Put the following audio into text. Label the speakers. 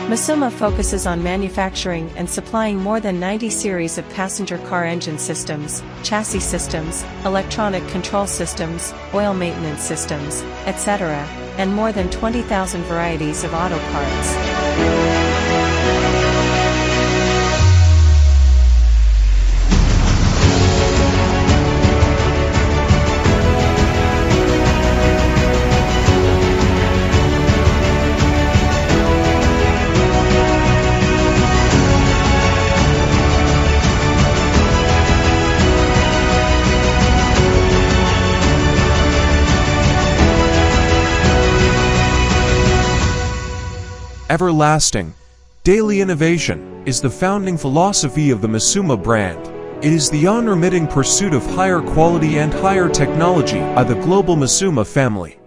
Speaker 1: MASUMA focuses on manufacturing and supplying more than 90 series of passenger car engine systems, chassis systems, electronic control systems, oil maintenance systems, etc., and more than 20,000 varieties of auto parts.
Speaker 2: Everlasting, daily innovation is the founding philosophy of the MASUMA brand. It is the unremitting pursuit of higher quality and higher technology by the global MASUMA family.